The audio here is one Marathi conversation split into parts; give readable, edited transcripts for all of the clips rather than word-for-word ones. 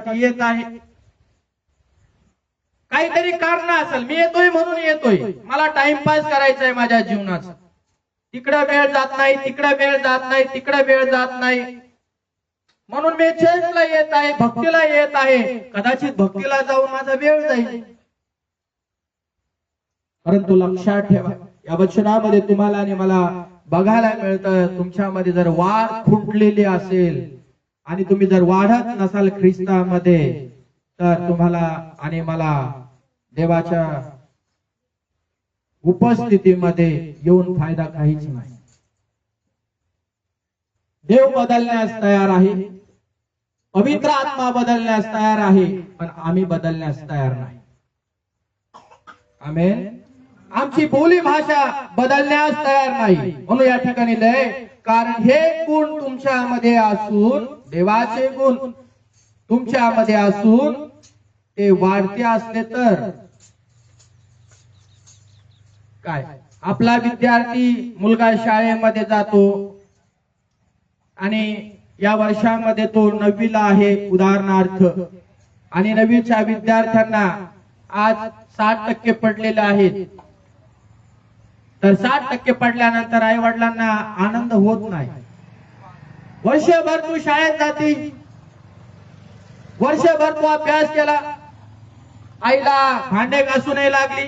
देवासाठी येत आहे, काहीतरी कारण असेल, मी येतोय म्हणून येतोय, मला टाइमपास करायचा आहे माझ्या जीवनाचा, तिकडे वेळ जात नाही, तिकडे वेळ जात नाही, तिकडे वेळ जात नाही, म्हणून मी चर्चला येत आहे, भक्तीला येत आहे, कदाचित भक्तीला जाऊन माझा वेळ जाईल. परंतु लक्षात ठेवा, या वचनामध्ये तुम्हाला आणि मला बघायला मिळतं, तुमच्यामध्ये जर वाढ खुंटलेली असेल आणि तुम्ही जर वाढत नसाल ख्रिस्तामध्ये, तर तुम्हाला आणि मला देवाच्या उपस्थितीमध्ये येऊन फायदा काहीच नाही. देव बदलण्यास तयार आहे, पवित्र आत्मा बदलण्यास तयार आहे, पण आम्ही बदलण्यास तयार नाही. आमेन. आमची बोली भाषा बदलण्यास तयार नाही. म्हणून या ठिकाणी लय, कारण हे गुण तुमच्यामध्ये असून, देवाचे गुण तुमच्यामध्ये असून ते वाढते असले तर काय, आपला विद्यार्थी मुलगा शाळेमध्ये जातो आणि या वर्षामध्ये तो 9वीला आहे उदाहरणार्थ, आणि 9वीच्या विद्यार्थ्यांना आज 60% पडलेले आहेत, तर 60% पडल्यानंतर आई वडिलांना आनंद होत नाही. वर्षभर तू शाळेत जाती, वर्षभर तू अभ्यास केला, आईला भांडे घासू नाही लागली,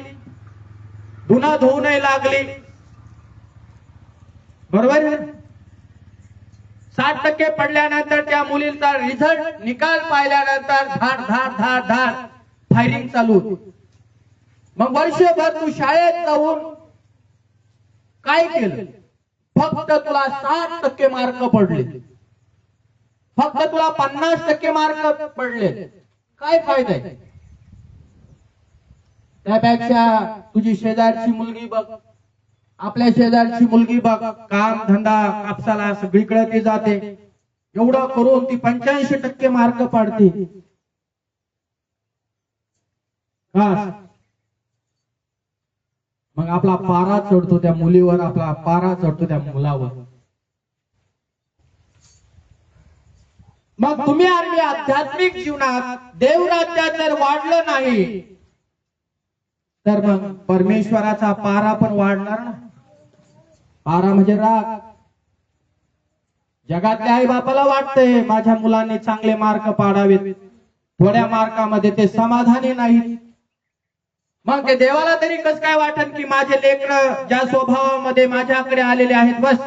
धुणं धुवू नाही लागली, बरोबर. 60% पडल्यानंतर त्या मुलीचा रिझल्ट निकाल पाहिल्यानंतर धाड धाड धाड धाड फायरिंग चालू. मग वर्षभर तू शाळेत जाऊन काय केलं? फक्त तुला 60% मार्क पडले, फक्त तुला 50% मार्क पडले, काय फायदा आहे? त्यापेक्षा तुझी शेजारची मुलगी बघ, आपल्या शेजारची मुलगी बघ, काम धंदा कापसाला सगळीकडे ती जाते, एवढं करून ती 85% मार्क पाडते. मग आपला पारा चढतो त्या मुलीवर, आपला पारा चढतो त्या मुलावर. मग तुम्ही आणि आध्यात्मिक जीवनात देवराज्यात जर वाढलं नाही तर मग परमेश्वराचा पारा पण वाढणार ना. पारा म्हणजे राग. जगातल्या आई बापाला वाटतंय माझ्या मुलांनी चांगले मार्क पाडावेत, थोड्या मार्कामध्ये ते समाधानी नाहीत. मग ते देवाला तरी कसं काय वाटन की माझे लेकरं ज्या स्वभावामध्ये माझ्याकडे आलेले आहेत, बस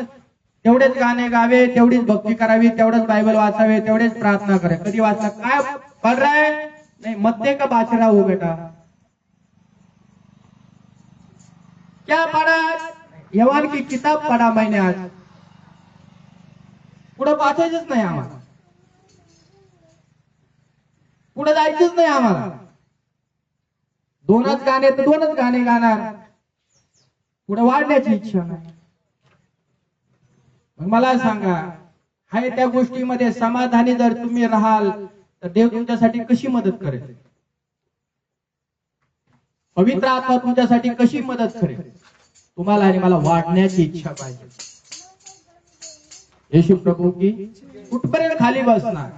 तेवढेच गाणे गावे, तेवढीच भक्ती करावी, तेवढंच बायबल वाचावे, तेवढेच प्रार्थना करे. कधी वाचला काय पढ़ रहा है? नहीं, मत्ते का बाच रहा हो बेटा. क्या पढ़ा? यवान की किताब पढ़ा मैंने आज. पुढे वाचायचंच नाही आम्हाला, पुढे जायचंच नाही आम्हाला. दोनच गाणे तर दोनच गाणे गाणार, पुढे वाढण्याची इच्छा नाही. मग मला सांगा, हाय त्या गोष्टीमध्ये समाधानी जर तुम्ही राहाल तर देव तुमच्यासाठी कशी मदत करेल? पवित्र आत्मा तुमच्यासाठी कशी मदत करेल? तुम्हाला आणि मला वाढण्याची इच्छा पाहिजे. येशू प्रभू की कुठपर्यंत खाली बसणार?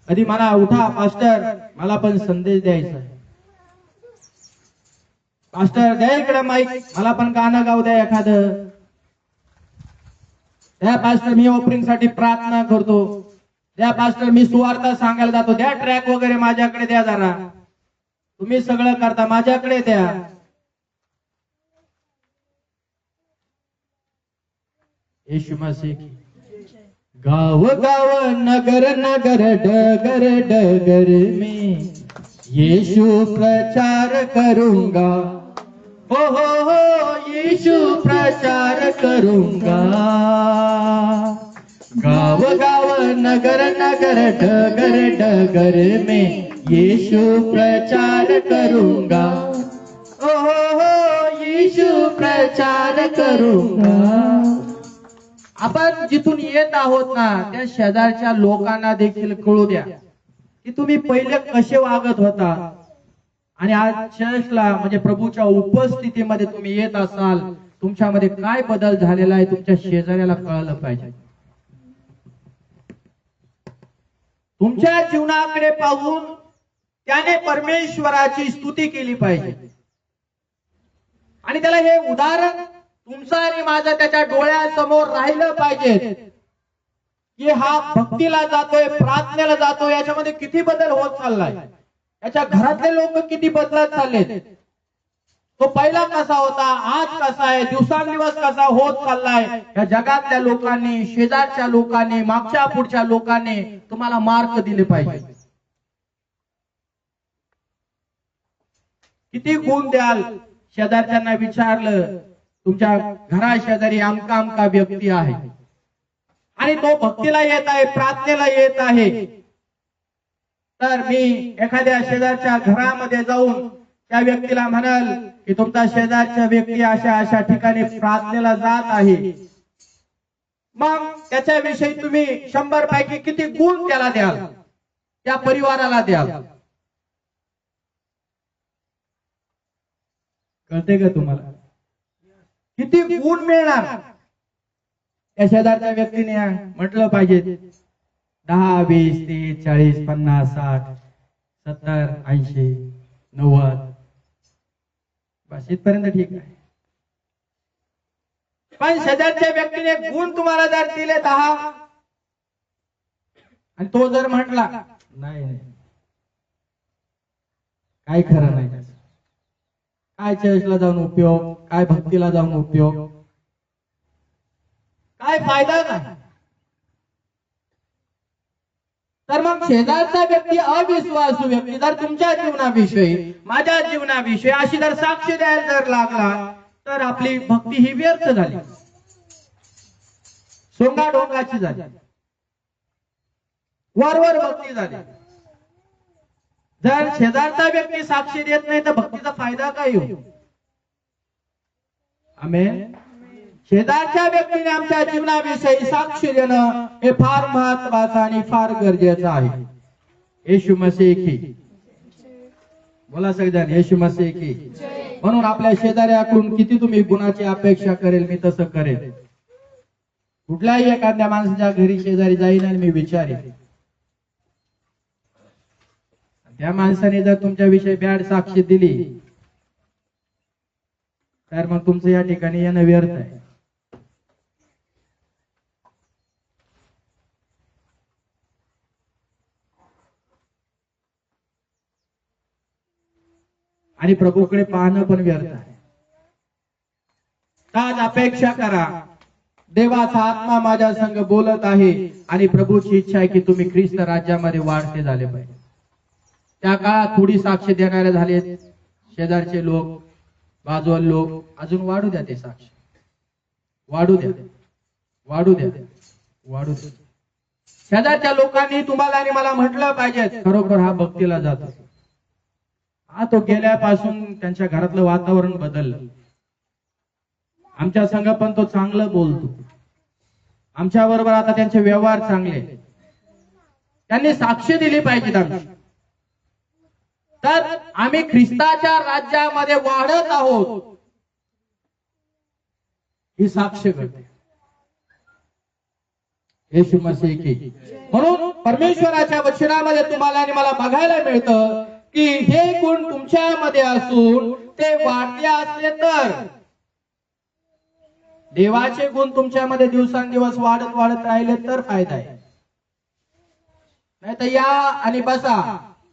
कधी म्हणा उठा पास्टर, मला पण संदेश द्यायचा आहे. पास्टर द्या इकडे माईक, मला पण गाणं गाऊ द्या एखादं. द्या पास्टर, मी ओपनिंग साठी प्रार्थना करतो. द्या पास्टर, मी सुवार्ता सांगायला जातो. द्या ट्रॅक वगैरे माझ्याकडे द्या जरा. तुम्ही सगळं करता, माझ्याकडे द्या. यीशु मसीह की. गाव गाव नगर नगर डगर डगर में यीशु प्रचार करूंगा. हो यीशु प्रचार करूंगा. गाव गाव नगर नगर डगर डगर में यीशु प्रचार करूंगा. हो यीशु प्रचार करूंगा. आपण जिथून येत आहोत ना, त्या शेजारच्या लोकांना देखील कळू द्या की तुम्ही पहिले कसे वागत होता, आणि आज चर्चला म्हणजे प्रभूच्या उपस्थितीमध्ये तुम्ही येत असाल, तुमच्यामध्ये काय बदल झालेला आहे तुमच्या शेजाऱ्याला कळलं पाहिजे. तुमच्या जीवनाकडे पाहून त्याने परमेश्वराची स्तुती केली पाहिजे. आणि त्याला हे उदाहरण तुमचं आणि माझं त्याच्या डोळ्यासमोर राहिलं पाहिजे की हा भक्तीला जातोय, प्रार्थनेला जातोय, याच्यामध्ये किती बदल होत चाललाय, याच्या घरातले लोक किती बदलत चाललेत. तो पहिला कसा होता, आज कसा आहे, दिवसांदिवस कसा होत चाललाय. या जगातल्या लोकांनी, शेजारच्या लोकांनी, मागच्या पुढच्या लोकांनी तुम्हाला मार्क दिले पाहिजे. किती गुण द्याल. शेजारच्यांना विचारलं, तुमच्या घरा शेजारी आमका आमका व्यक्ती आहे आणि तो भक्तीला येत आहे, प्रार्थनेला येत आहे, तर मी एखाद्या शेजारच्या घरामध्ये जाऊन त्या व्यक्तीला म्हणाल की तुमचा शेजारच्या व्यक्ती अशा अशा ठिकाणी प्रार्थनेला जात आहे, मग त्याच्याविषयी तुम्ही 100 पैकी किती गुण त्याला द्याल, त्या परिवाराला द्याल. कळते का तुम्हाला? किती गुण मिळणार. त्या शेजारच्या व्यक्तीने म्हटलं पाहिजे 10, 20, 30, 40, 50, 60, 70, 80, 90, बस इथपर्यंत ठीक आहे. पण शेजारच्या व्यक्तीने गुण तुम्हाला जर दिले 10 आणि तो जर म्हटला नाही काय खरं नाही, काय चर्चला जाऊन उपयोग, काय भक्तीला जाऊन उपयोग, काय फायदा काय. तर मग शेजारचा व्यक्ती, अविश्वासू व्यक्ती जर तुमच्या जीवनाविषयी, माझ्या जीवनाविषयी अशी जर साक्ष द्यायला जर लागला, तर आपली भक्ती ही व्यर्थ झाली, सोंगा डोंगाची झाली, वरवर भक्ती झाली. जर शेजारचा व्यक्ती साक्षी देत नाही तर भक्तीचा फायदा काय होईल. आमेन. शेजारच्या व्यक्तीने आमच्या जीवनाविषयी साक्ष देणं हे फार महत्वाचं आणि फार गरजेचं आहे. येशू मसीह की बोला सगळ्यांनी, येशू मसीह की. म्हणून आपल्या शेजाऱ्याकडून किती तुम्ही गुणाची अपेक्षा करेल, मी तसं करेल. कुठल्याही एखाद्या माणसाच्या घरी शेजारी जाईन आणि मी विचारेन, त्या माणसाने जर तुमच्याविषयी बॅड साक्ष दिली तर मग तुमचं या ठिकाणी येणं व्यर्थ आहे. आणि प्रभूकडे पाहणं पण व्यर्थ आहे. आज अपेक्षा करा, देवाचा आत्मा माझ्या संग बोलत आहे आणि प्रभूची इच्छा आहे की तुम्ही ख्रिस्त राज्यामध्ये वाढते झाले पाहिजे. त्या काळात थोडी साक्ष देणारे झाले शेजारचे लोक, बाजूल लोक, अजून वाढू द्या ते साक्ष, वाढू द्या, वाढू द्या, वाढू द्या. शेजारच्या लोकांनी तुम्हाला आणि मला म्हटलं पाहिजे खरोखर हा भक्तीला जातो. हा तो गेल्यापासून त्यांच्या घरातलं वातावरण बदललं, आमच्या संग पण तो चांगलं बोलतो, आमच्या बरोबर आता त्यांचे व्यवहार चांगले. त्यांनी साक्ष दिली पाहिजे आमची, तर आम्ही ख्रिस्ताच्या राज्यामध्ये वाढत आहोत ही साक्ष करते. येशू मसीह की. म्हणून परमेश्वराच्या वचनामध्ये तुम्हाला आणि मला बघायला मिळतं की हे गुण तुमच्यामध्ये असून ते वाढते असले तर, देवाचे गुण तुमच्यामध्ये दिवसांदिवस वाढत वाढत राहिले तर फायदा आहे. नाही तर या आणि बसा,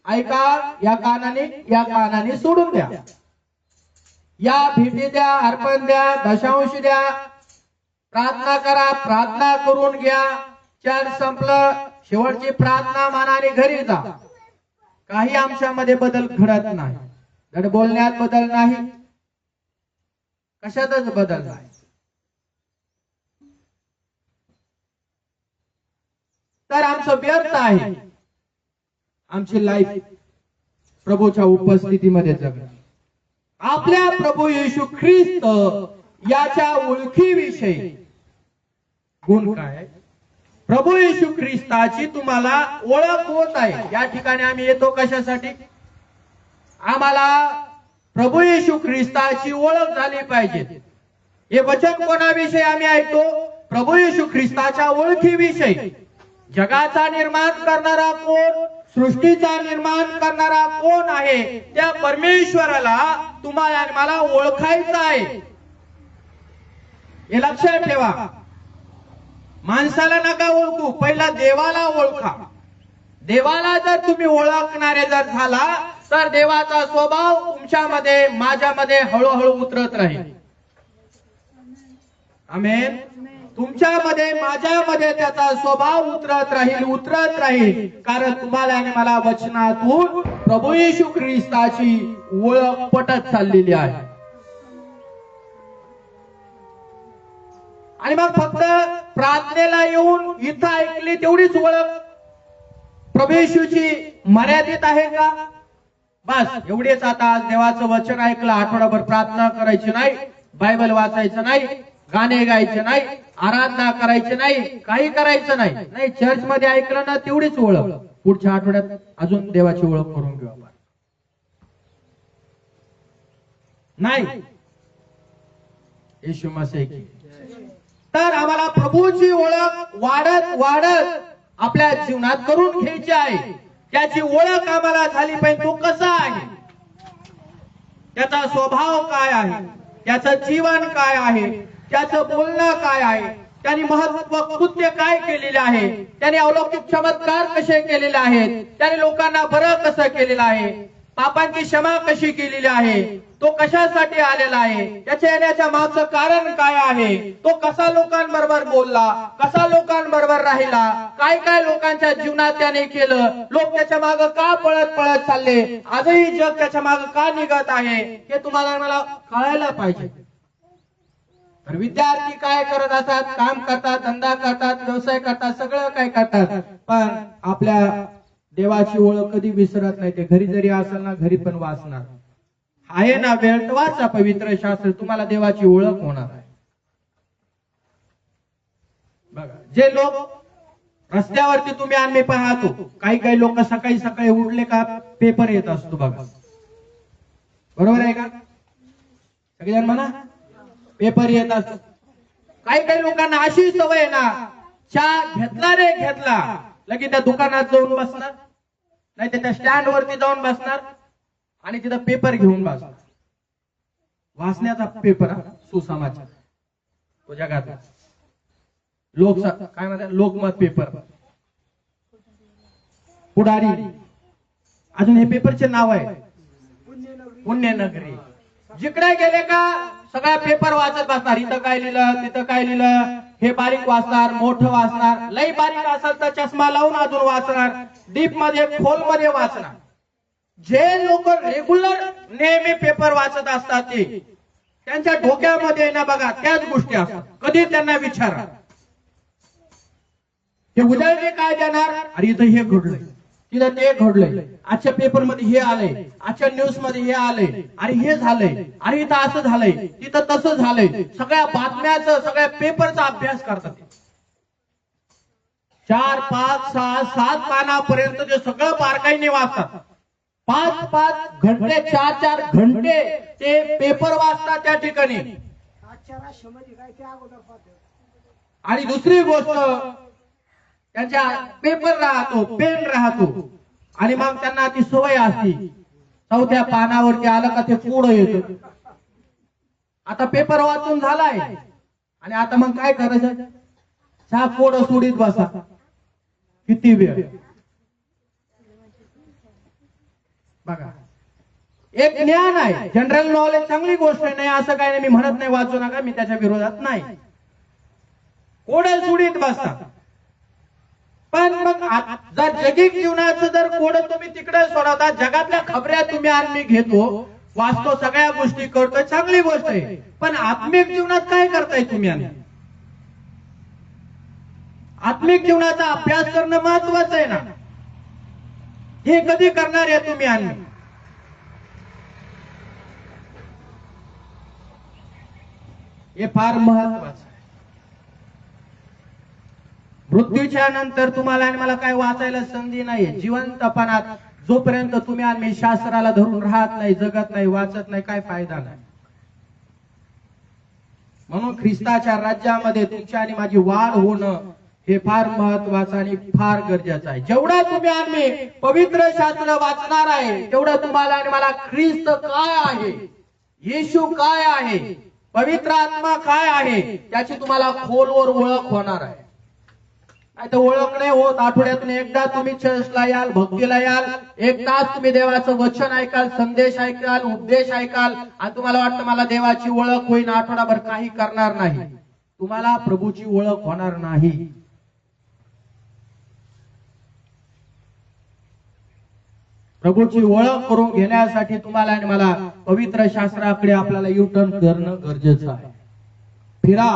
ऐका, या कानाने सोडून द्या, या भेटी द्या, अर्पण द्या, दशांश द्या, प्रार्थना करा, प्रार्थना करून घ्या, चर्च संपलं, शेवटची प्रार्थना मानाने घरी जा. काही आमच्यामध्ये बदल घडत नाही. धड बोलण्यात बदल नाही, कशातच बदल नाही. तर आमचं व्यर्थ आहे आमची लाईफ प्रभूच्या उपस्थितीमध्ये जगणं. आपल्या प्रभू येशू ख्रिस्त याच्या ओळखीविषयी गुण काय, प्रभू येशू ख्रिस्ताची तुम्हाला ओळख होत आहे. या ठिकाणी आम्ही येतो कशासाठी? आम्हाला प्रभू येशू ख्रिस्ताची ओळख झाली पाहिजे. हे वचन कोणाविषयी आम्ही ऐकतो? प्रभू येशू ख्रिस्ताच्या ओळखीविषयी. जगाचा निर्माण करणारा कोण, सृष्टीचा निर्माण करणारा कोण आहे, त्या परमेश्वराला तुम्हाला आणि मला ओळखायचं आहे. हे लक्षात ठेवा. माणसाला नका ओळखू, पहिला देवाला ओळखा. देवाला जर तुम्ही ओळखणारे जर झाला तर देवाचा स्वभाव तुमच्यामध्ये माझ्यामध्ये हळूहळू उतरत राहील. आमेन. तुमच्यामध्ये माझ्यामध्ये त्याचा स्वभाव उतरत राहील. कारण तुम्हाला आणि मला वचनातून प्रभू येशू ख्रिस्ताची ओळख पटत चाललेली आहे. आणि मग फक्त प्रार्थनेला येऊन इथं ऐकली तेवढीच ओळख प्रभू येशूची मर्यादित आहे का? बस एवढेच. आता आज देवाचं वचन ऐकलं, आठवडाभर प्रार्थना करायची नाही, बायबल वाचायचं नाही, गाणे गायचे नाही, आराधना करायची नाही, काही करायचं नाही. चर्च मध्ये ऐकलं ना तेवढीच ओळख. पुढच्या आठवड्यात अजून देवाची ओळख करून घेऊ आपण. नाही. येशू मसीह की. तर आम्हाला प्रभूची ओळख वाढत आपल्या जीवनात करून घ्यायची आहे. त्याची ओळख आम्हाला झाली पाहिजे. तो कसा आहे, त्याचा स्वभाव काय आहे, त्याचं जीवन काय आहे, त्याचं बोलणं काय आहे, त्यांनी महत्व कृत्य काय केलेले आहे, त्याने अलौकिक चमत्कार कसे केलेले आहेत, त्याने लोकांना बरं कसं केलेलं आहे, पापांची क्षमा कशी केलेली आहे, तो कशासाठी आलेला आहे, त्याच्या येण्याच्या मागचं कारण काय आहे, तो कसा लोकांबरोबर बोलला, कसा लोकांबरोबर राहिला, काय काय लोकांच्या जीवनात त्याने केलं, लोक त्याच्या मागे का पळत चालले, आजही जग त्याच्या मागे का निघत आहे, हे तुम्हाला मला कळायला पाहिजे. तर विद्यार्थी काय करत असतात, काम करतात, धंदा करतात, व्यवसाय करतात, सगळं काय करतात, पण आपल्या देवाची ओळख कधी विसरत नाही. ते घरी जरी असेल ना, घरी पण वाचणार आहे ना. वेळ तर वाचा पवित्र शास्त्र, तुम्हाला देवाची ओळख होणार आहे. बघा, जे लोक रस्त्यावरती तुम्ही आम्ही पाहतो, काही लोक सकाळी उठले का पेपर येत असतो बघा, बरोबर आहे का? सगळेजण म्हणा पेपर येत असतो. काही लोकांना अशी सवय ना, चहा घेतला लगेच त्या दुकानात जाऊन बसणार, नाही त्या स्टँड वरती जाऊन बसणार आणि तिथं पेपर घेऊन बसणार. वाचण्याचा पेपर, सुसमाचार, तो जगात काय म्हणतात, लोकमत पेपर, पुढारी, अजून हे पेपरचे नाव आहे पुण्यनगरी. जिकडे गेले का सगळा पेपर वाचत बसणार. इथं काय लिहिलं, तिथं काय लिहिलं, हे बारीक वाचणार, मोठं वाचणार, लई बारीक असेल तर चष्मा लावून अजून वाचणार, डीप मध्ये खोल मध्ये वाचणार. जे लोक रेग्युलर नेहमी पेपर वाचत असतात ते त्यांच्या डोक्यामध्ये ना बघा त्याच गोष्टी असतात. कधी त्यांना विचारा हे उजळणे काय देणार, अरे इथं हे घडलंय, तिथं ते घडलंय, आजच्या पेपर मध्ये हे आलंय, आजच्या न्यूज मध्ये हे आलंय, अरे हे झालंय, अरे इथं असं झालंय, तिथं तसं झालंय. सगळ्या बातम्याचं, सगळ्या पेपरचा अभ्यास करतात. 4, 5, 6, 7 पानापर्यंत ते सगळं बारकाईने वाचतात. 5 घंटे, 4 घंटे ते पेपर वाचतात त्या ठिकाणी. आणि दुसरी गोष्ट, त्यांच्या पेपर राहतो, पेन राहतो, आणि मग त्यांना ती सवय असते, 4थ्या पानावरती आलं का ते पुढं येतं. आता पेपर वाचून झालाय आणि आता मग काय करायचं, चहा पुढं सोडीत बसा. किती वेळ बघा. एक ज्ञान आहे, जनरल नॉलेज, चांगली गोष्ट नाही, असं काही नाही, मी म्हणत नाही वाचू नका, मी त्याच्या विरोधात नाही. कोडं सोडीत बसता, पण मग जर जगिक जीवनाचं जर कोड तुम्ही तिकडे सोडवता, जगातल्या खबऱ्या तुम्ही आम्ही घेतो, वाचतो, सगळ्या गोष्टी करतोय, चांगली गोष्ट आहे, पण आत्मिक जीवनात काय करताय तुम्ही? आत्मिक जीवनाचा अभ्यास करणं महत्वाचं आहे ना. हे कधी करणार आहे तुम्ही? हे फार महत्वाचं आहे. मृत्यूच्या नंतर तुम्हाला आणि मला काय वाचायला संधी नाहीये. जिवंतपणात जोपर्यंत तुम्ही आणि शास्त्राला धरून राहत नाही, जगत नाही, वाचत नाही, काय फायदा नाही. म्हणून ख्रिस्ताच्या राज्यामध्ये तुमची आणि माझी वाढ होणं हे फार महत्वाचं आणि फार गरजेचं आहे. जेवढं तुम्ही आणि पवित्र शास्त्र वाचणार आहे तेवढं तुम्हाला आणि मला ख्रिस्त काय आहे, येशू काय आहे, पवित्र आत्मा काय आहे त्याची तुम्हाला खोलवर ओळख होणार आहे. आता ओळख नाही होत. आठवड्यातून एकदा तुम्ही चर्चला याल, भक्तीला याल, एक तास तुम्ही देवाचं वचन ऐकाल, संदेश ऐकाल, उपदेश ऐकाल आणि तुम्हाला वाटतं मला देवाची ओळख होईल, आठवडाभर काही करणार नाही, तुम्हाला प्रभूची ओळख होणार नाही. प्रभूची ओळख करून घेण्यासाठी तुम्हाला आणि मला पवित्र शास्त्राकडे आपल्याला युटर्न करणं गरजेचं आहे. फिरा.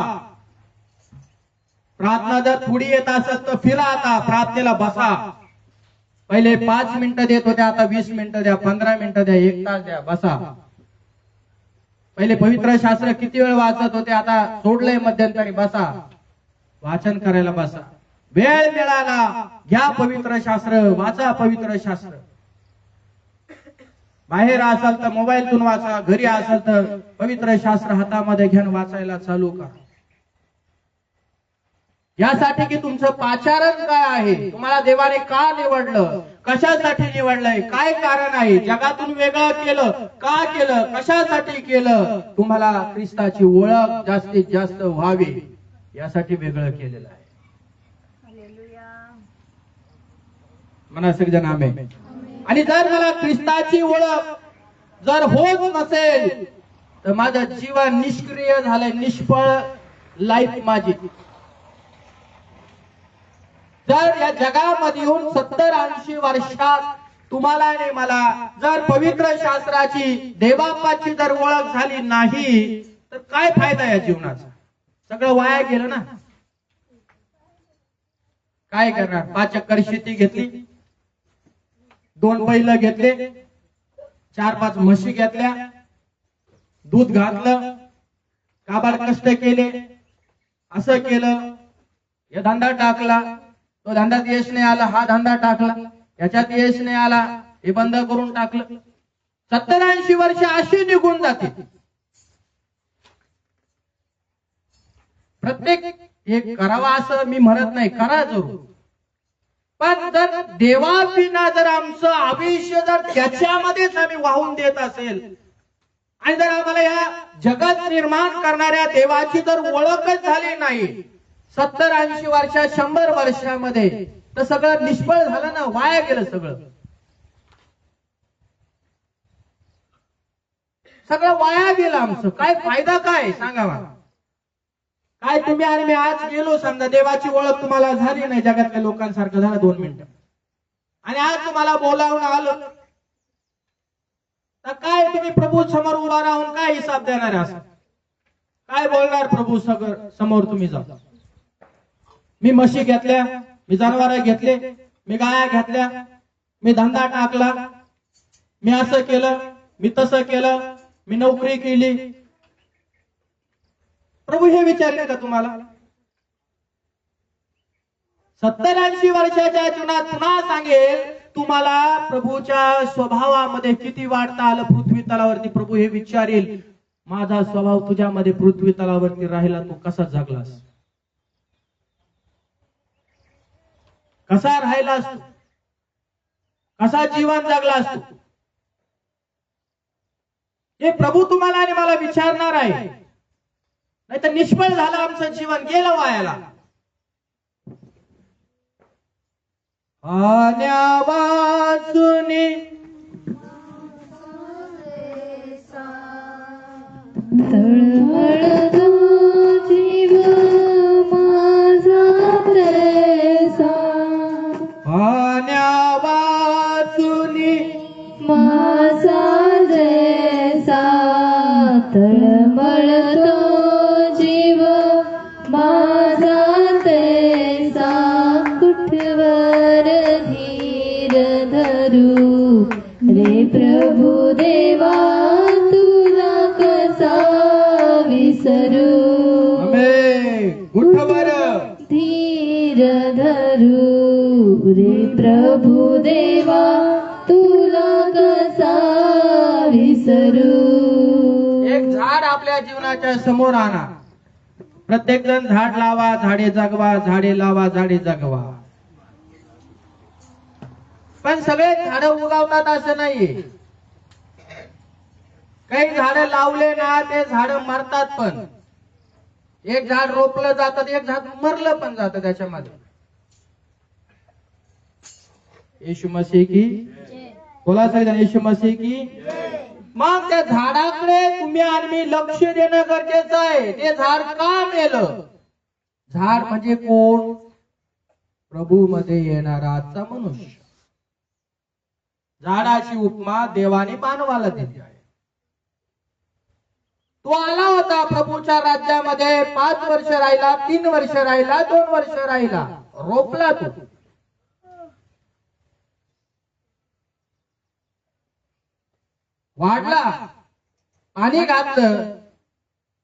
प्रार्थना जर थोडी येत असेल तर फिरा. आता प्रार्थनेला बसा. पहिले 5 मिनिटं देत होते, आता 20 मिनिटं द्या, 15 मिनिटं द्या, 1 तास द्या, बसा. पहिले पवित्र शास्त्र किती वेळ वाचत होते, आता सोडलंय मध्यंतरी, बसा वाचन करायला बसा. वेळ मिळाला घ्या पवित्र शास्त्र, वाचा पवित्र शास्त्र. बाहेर असाल तर मोबाईलतून वाचा, घरी असाल तर पवित्र शास्त्र हातामध्ये घेऊन वाचायला चालू करा. यासाठी की तुमचं पाचारण काय आहे, तुम्हाला देवाने का निवडलं, कशासाठी निवडलंय, काय कारण आहे, जगातून वेगळं केलं, का केलं, कशासाठी केलं, तुम्हाला ख्रिस्ताची ओळख जास्तीत जास्त व्हावी यासाठी वेगळं केलेलं आहे. म्हणा सगळेजण आमेन. आणि जर मला ख्रिस्ताची ओळख जर होत नसेल तर माझं जीवन निष्क्रिय झालंय, निष्फळ लाईफ माझी. जर या जगामध्ये येऊन 70-80 वर्षात तुम्हाला आणि मला जर पवित्र शास्त्राची, देवापाची जर ओळख झाली नाही तर काय फायदा या जीवनाचा? सगळं वाया गेलं ना. काय करणार? 5 एकर शेती घेतली, 2 बैल घेतले, 4-5 म्हशी घेतल्या, दूध घातलं, काबाड कष्ट केले, असं केलं, या धंदा टाकला, तो धंद्यात यश नाही आला, हा धंदा टाकला, याच्यात यश नाही आला, हे बंद करून टाकलं. 70-80 वर्ष अशी निघून जाते. प्रत्येक एक करावा असं मी म्हणत नाही, करा जरूर, पण जर देवाविना जर आमचं आयुष्य जर त्याच्यामध्येच आम्ही वाहून देत असेल आणि जर आम्हाला या जगत निर्माण करणाऱ्या देवाची जर ओळखच झाली नाही 70-80 वर्षात, 100 वर्षामध्ये, तर सगळं निष्फळ झालं ना, वाया गेलं सगळं. सगळं वाया गेलं आमचं. काय फायदा काय सांगा मला? काय तुम्ही आणि मी आज गेलो, समजा देवाची ओळख तुम्हाला झाली नाही, जगातल्या लोकांसारखं झालं 2 मिनिटं, आणि आज तुम्हाला बोलावून आलं तर काय तुम्ही प्रभू समोर उभा राहून काय हिसाब देणार आहे? असं काय बोलणार प्रभू समोर? तुम्ही जा, मी म्हशी घेतल्या, मी जनावर घेतले, मी गाया घेतल्या, मी धंदा टाकला, मी असं केलं, मी तसं केलं, मी नोकरी केली. प्रभू हे विचारले का तुम्हाला? 70-80 वर्षाच्या जीवनात पुन्हा सांगेल तुम्हाला प्रभूच्या स्वभावामध्ये किती वाढता आलं पृथ्वी तलावरती. प्रभू हे विचारेल, माझा स्वभाव तुझ्यामध्ये पृथ्वी तलावरती राहिला, तू कसा जगलास, कसा राहिलास तू, कसा जीवन जगलास तू, हे प्रभू तुम्हाला आणि मला विचारणार आहे. नाही तर निष्फळ झालं आमचं जीवन, गेलं वायाला. पाण्या वाचुनी तळमळतो जीव माझा प्रेसा, पाण्या वाचुनी माझा जैसा. तळमळतो जीव माझा तैसा, कुठवर धीर धरू रे प्रभु देवा, तुला कसा विसरू. कुठवर धीर धरू रे प्रभु देवा, तुला कसा विसरू. एक झाड आपल्या जीवनाच्या समोर आणा, प्रत्येक जण झाड लावा झाडे जगवा, झाडे लावा झाडे जगवा. पण सगळे झाड उगवतात असं नाहीये. काही झाड लावले ना ते झाड मरतात पण. एक झाड रोपलं जातं, एक झाड मरलं पण जातं त्याच्यामध्ये. येशू मसीह की बोला सगळ्यांना, येशू मसीह की. मग त्या झाडाकडे तुम्ही आणि मी लक्ष देणं गरजेचं आहे. ते झाड का मेलं? झाड म्हणजे कोण? प्रभू मध्ये येणारा आजचा मनुष्य. झाडाची उपमा देवाने मानवाला दिली आहे. तो आला होता प्रभूच्या राज्यामध्ये, 5 वर्ष राहिला, 3 वर्ष राहिला, 2 वर्ष राहिला, रोपला तो. वाढला, पाणी घातलं,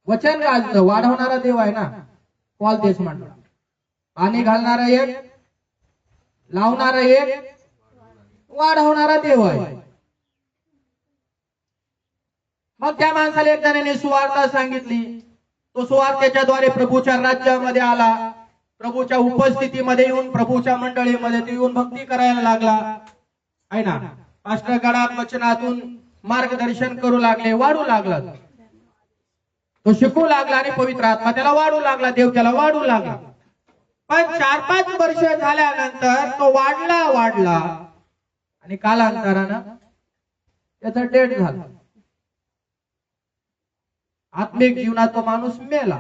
वचन घातलं. वाढवणारा देव आहे ना, पॉल तेच म्हणतो. पाणी घालणारा एक, लावणारा एक, वाढवणारा देव आहे. मग त्या माणसाला एक जणांनी सुवार्ता सांगितली. तो सुवार्तेच्याद्वारे प्रभूच्या राज्यामध्ये आला. प्रभूच्या उपस्थितीमध्ये येऊन, प्रभूच्या मंडळीमध्ये तो येऊन भक्ती करायला लागला आहे ना. पास्टर गडात वचनातून मार्गदर्शन करू लागले, वाढू लागला. तो शिकू लागला आणि पवित्र आत्मा त्याला वाढू लागला, देव त्याला वाढू लागला. पण 4-5 वर्ष झाल्यानंतर तो वाढला आणि कालांतरानं त्याचा डेथ झाला. आत्मिक जीवनात तो माणूस मेला.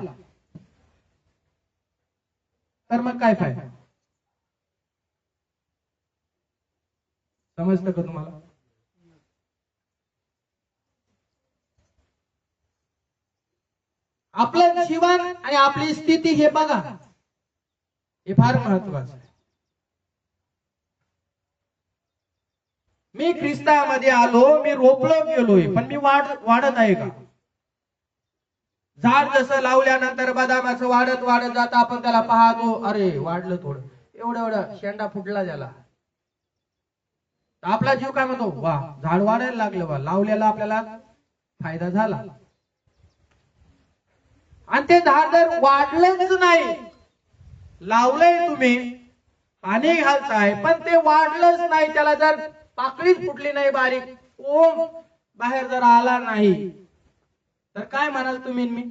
तर मग काय फायदा? समजतं का तुम्हाला? आपलं जीवन आणि आपली स्थिती हे बघा, हे फार महत्वाचं आहे. मी ख्रिस्तामध्ये आलो, मी रोपलो गेलोय, पण मी वाढत आहे का? झाड जसं लावल्यानंतर बदामाचं वाढत जात, आपण त्याला पाहतो, अरे वाढलं थोडं, एवढं शेंडा फुटला त्याला. आपला जीव काय म्हणतो, वा झाड वाढायला लागलं, वा लावलेला आपल्याला फायदा झाला. आणि ते झाड जर वाढलंच नाही, लावलंय तुम्ही, पाणी घालताय, पण ते वाढलंच नाही, त्याला जर पाकळीच फुटली नाही, बारीक ओम बाहेर जर आला नाही, तर काय म्हणाल तुम्ही? मी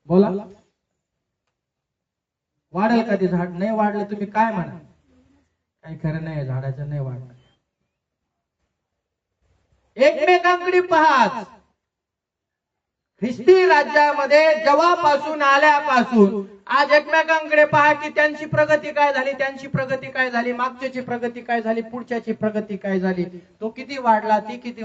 बोला, वाढेल का ते झाड? नाही वाढलं, तुम्ही काय म्हणाल? काही खरं नाही, झाडाचं नाही वाढलं. एकमेकांकडे पाहाच. ख्रिस्ती राज्यामध्ये जेव्हापासून आल्यापासून आज एकमेकांकडे पहा की त्यांची प्रगती काय झाली, त्यांची प्रगती काय झाली, मागच्याची प्रगती काय झाली, पुढच्याची प्रगती काय झाली, तो किती वाढला, ती किती